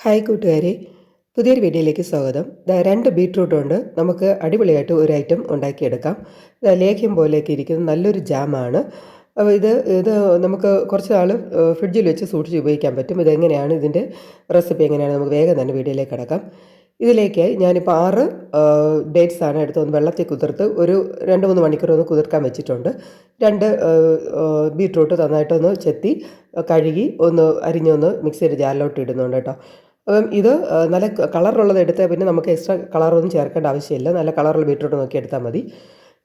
Hi കൂട്ടുകാരെ, പുതിയൊരു വീഡിയോയിലേക്ക് സ്വാഗതം. രണ്ട് ബീട്രൂട്ട് കൊണ്ട് നമുക്ക് അടിപൊളിയായിട്ട് ഒരു ഐറ്റം ഉണ്ടാക്കിയെടുക്കാം. ലേഹ്യം പോലെയൊക്കെ ഇരിക്കുന്ന നല്ലൊരു ജാമാണ്. അപ്പോൾ ഇത് നമുക്ക് കുറച്ച് നാൾ ഫ്രിഡ്ജിൽ വെച്ച് സൂക്ഷിച്ച് ഉപയോഗിക്കാൻ പറ്റും. ഇതെങ്ങനെയാണ് ഇതിൻ്റെ റെസിപ്പി എങ്ങനെയാണ് നമുക്ക് വേഗം തന്നെ വീഡിയോയിലേക്ക് കിടക്കാം. ഇതിലേക്കായി ഞാനിപ്പോൾ 6 ഡേറ്റ്സാണ് എടുത്ത് വെള്ളത്തിൽ കുതിർത്ത് ഒരു 2-3 മണിക്കൂർ കുതിർക്കാൻ വെച്ചിട്ടുണ്ട്. 2 ബീട്രൂട്ട് നന്നായിട്ടൊന്ന് ചെത്തി കഴുകി അരിഞ്ഞൊന്ന് മിക്സിയുടെ ജാറിലോട്ട് ഇടുന്നുണ്ട് കേട്ടോ. അപ്പം ഇത് നല്ല കളറുള്ളത് എടുത്താൽ പിന്നെ നമുക്ക് എക്സ്ട്രാ കളറൊന്നും ചേർക്കേണ്ട ആവശ്യമില്ല. നല്ല കളറുള്ള ബീട്രൂട്ട് നോക്കി എടുത്താൽ മതി.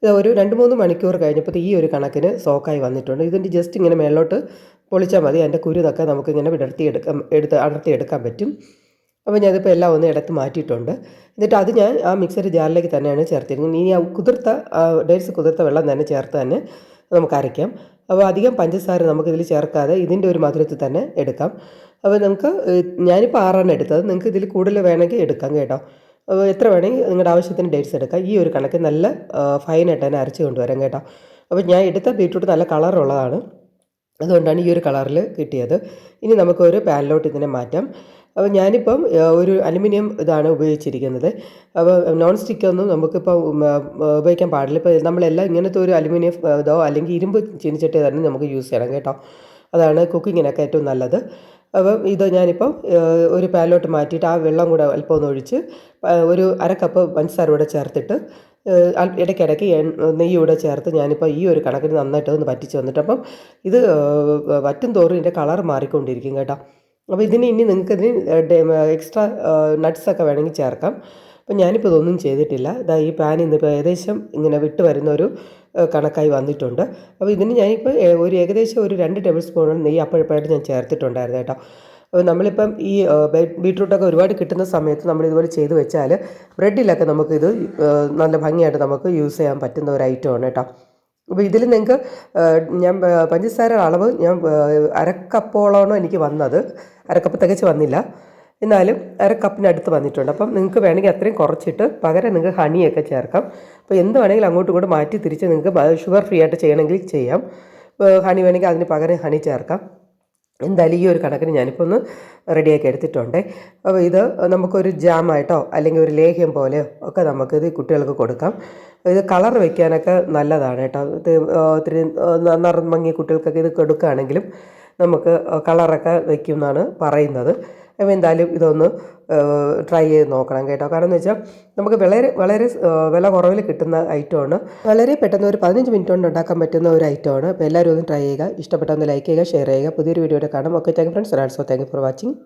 ഇത് ഒരു 2-3 മണിക്കൂർ കഴിഞ്ഞപ്പോൾ ഈ ഒരു കണക്കിന് സോക്കായി വന്നിട്ടുണ്ട്. ഇതിൻ്റെ ജസ്റ്റ് ഇങ്ങനെ മേലോട്ട് പൊളിച്ചാൽ മതി. അതിൻ്റെ കുരുതൊക്കെ നമുക്കിങ്ങനെ അടർത്തിയെടുക്കാൻ പറ്റും. അപ്പോൾ ഞാനിപ്പോൾ എല്ലാം ഒന്ന് എടുത്ത് മാറ്റിയിട്ടുണ്ട്. എന്നിട്ട് അത് ഞാൻ ആ മിക്സറി ജാറിലേക്ക് തന്നെയാണ് ചേർത്തിരിക്കുന്നത്. ഇനി ആ ഡേറ്റ്സ് കുതിർത്ത വെള്ളം തന്നെ ചേർത്ത് തന്നെ നമുക്ക് അരയ്ക്കാം. അപ്പോൾ അധികം പഞ്ചസാര നമുക്കിതിൽ ചേർക്കാതെ ഇതിൻ്റെ ഒരു മധുരത്തിൽ തന്നെ എടുക്കാം. അപ്പോൾ ഞാനിപ്പോൾ 6 എടുത്തത്. നിങ്ങൾക്ക് ഇതിൽ കൂടുതൽ വേണമെങ്കിൽ എടുക്കാം കേട്ടോ. അപ്പോൾ എത്ര വേണമെങ്കിൽ നിങ്ങളുടെ ആവശ്യത്തിന് ഡേറ്റ്സ് എടുക്കാം. ഈ ഒരു കണക്ക് നല്ല ഫൈനായിട്ട് തന്നെ അരച്ച് കൊണ്ടുവരാം കേട്ടോ. അപ്പോൾ ഞാൻ എടുത്ത ബീട്രൂട്ട് നല്ല കളറുള്ളതാണ്, അതുകൊണ്ടാണ് ഈ ഒരു കളറിൽ കിട്ടിയത്. ഇനി നമുക്കൊരു പാനിലോട്ട് ഇതിനെ മാറ്റാം. അപ്പോൾ ഞാനിപ്പം ഒരു അലുമിനിയം ഇതാണ് ഉപയോഗിച്ചിരിക്കുന്നത്. അപ്പോൾ നോൺ സ്റ്റിക്കൊന്നും നമുക്കിപ്പോൾ ഉപയോഗിക്കാൻ പാടില്ല. ഇപ്പോൾ നമ്മളെല്ലാം ഇങ്ങനത്തെ ഒരു അലുമിനിയം അല്ലെങ്കിൽ ഇരുമ്പ് ചീനിച്ചട്ടി തന്നെ നമുക്ക് യൂസ് ചെയ്യണം കേട്ടോ. അതാണ് കുക്കിങ്ങിനൊക്കെ ഏറ്റവും നല്ലത്. അപ്പം ഇത് ഞാനിപ്പം ഒരു പാനിലോട്ട് മാറ്റിയിട്ട് ആ വെള്ളം കൂടെ അല്പം ഒന്ന് ഒഴിച്ച് ഒരു 1/2 കപ്പ് പഞ്ചസാര കൂടെ ചേർത്തിട്ട് ഇടയ്ക്കിടയ്ക്ക് നെയ്യ് കൂടെ ചേർത്ത് ഞാനിപ്പോൾ ഈ ഒരു കണക്കിന് നന്നായിട്ട് ഒന്ന് പറ്റിച്ച് വന്നിട്ട് അപ്പം ഇത് വറ്റും തോറും ഇതിൻ്റെ കളർ മാറിക്കൊണ്ടിരിക്കും കേട്ടോ. അപ്പോൾ ഇനി നിങ്ങൾക്കിതിന് എക്സ്ട്രാ നട്ട്സൊക്കെ വേണമെങ്കിൽ ചേർക്കാം. അപ്പം ഞാനിപ്പോൾ ഇതൊന്നും ചെയ്തിട്ടില്ല. ഈ പാനിൽ നിന്നിപ്പോൾ ഏകദേശം ഇങ്ങനെ വിട്ട് വരുന്ന ഒരു കണക്കായി വന്നിട്ടുണ്ട്. അപ്പോൾ ഇതിന് ഞാനിപ്പോൾ ഏകദേശം ഒരു 2 ടേബിൾ സ്പൂൺ നെയ്യ് അപ്പോഴപ്പോഴായിട്ട് ഞാൻ ചേർത്തിട്ടുണ്ടായിരുന്നു കേട്ടോ. അപ്പോൾ നമ്മളിപ്പം ഈ ബീട്രൂട്ടൊക്കെ ഒരുപാട് കിട്ടുന്ന സമയത്ത് നമ്മളിതുപോലെ ചെയ്ത് വെച്ചാൽ ബ്രെഡിലൊക്കെ നമുക്കിത് നല്ല ഭംഗിയായിട്ട് നമുക്ക് യൂസ് ചെയ്യാൻ പറ്റുന്ന ഒരു ഐറ്റമാണ് കേട്ടോ. അപ്പോൾ ഇതിൽ നിങ്ങൾക്ക് ഞാൻ പഞ്ചസാര അളവ് ഞാൻ 1/2 കപ്പോളമാണ് എനിക്ക് വന്നത്. 1/2 കപ്പ് തികച്ച് വന്നില്ല, എന്നാലും 1/2 കപ്പിനടുത്ത് വന്നിട്ടുണ്ട്. അപ്പം നിങ്ങൾക്ക് വേണമെങ്കിൽ അത്രയും കുറച്ചിട്ട് പകരം നിങ്ങൾക്ക് ഹണിയൊക്കെ ചേർക്കാം. അപ്പോൾ എന്ത് വേണമെങ്കിലും അങ്ങോട്ടും ഇങ്ങോട്ടും മാറ്റി തിരിച്ച് നിങ്ങൾക്ക് ഷുഗർ ഫ്രീ ആയിട്ട് ചെയ്യണമെങ്കിൽ ചെയ്യാം. ഹണി വേണമെങ്കിൽ അതിന് പകരം ഹണി ചേർക്കാം. എന്തായാലും ഈ ഒരു കണക്കിന് ഞാനിപ്പോൾ ഒന്ന് റെഡിയാക്കി എടുത്തിട്ടുണ്ട്. അപ്പോൾ ഇത് നമുക്കൊരു ജാമായിട്ടോ അല്ലെങ്കിൽ ഒരു ലേഹ്യം പോലെയോ ഒക്കെ നമുക്കിത് കുട്ടികൾക്ക് കൊടുക്കാം. ഇത് കളർ വയ്ക്കാനൊക്കെ നല്ലതാണ് കേട്ടോ. ഇത് ഒത്തിരി നിറം മങ്ങിയ കുട്ടികൾക്കൊക്കെ ഇത് കൊടുക്കുകയാണെങ്കിലും നമുക്ക് കളറൊക്കെ വയ്ക്കും എന്നാണ് പറയുന്നത്. അപ്പോൾ എന്തായാലും ഇതൊന്ന് ട്രൈ ചെയ്ത് നോക്കണം കേട്ടോ. കാരണം എന്ന് വെച്ചാൽ നമുക്ക് വളരെ വളരെ വില കുറവിൽ കിട്ടുന്ന ഐറ്റമാണ്. വളരെ പെട്ടെന്ന് ഒരു 15 മിനിറ്റ് കൊണ്ട് ഉണ്ടാക്കാൻ പറ്റുന്ന ഒരു ഐറ്റമാണ്. അപ്പോൾ എല്ലാവരും ഒന്ന് ട്രൈ ചെയ്യുക. ഇഷ്ടപ്പെട്ടൊന്ന് ലൈക്ക് ചെയ്യുക, ഷെയർ ചെയ്യുക. പുതിയൊരു വീഡിയോയുടെ കാണാം. Okay, thank you friends. Also thank you for watching.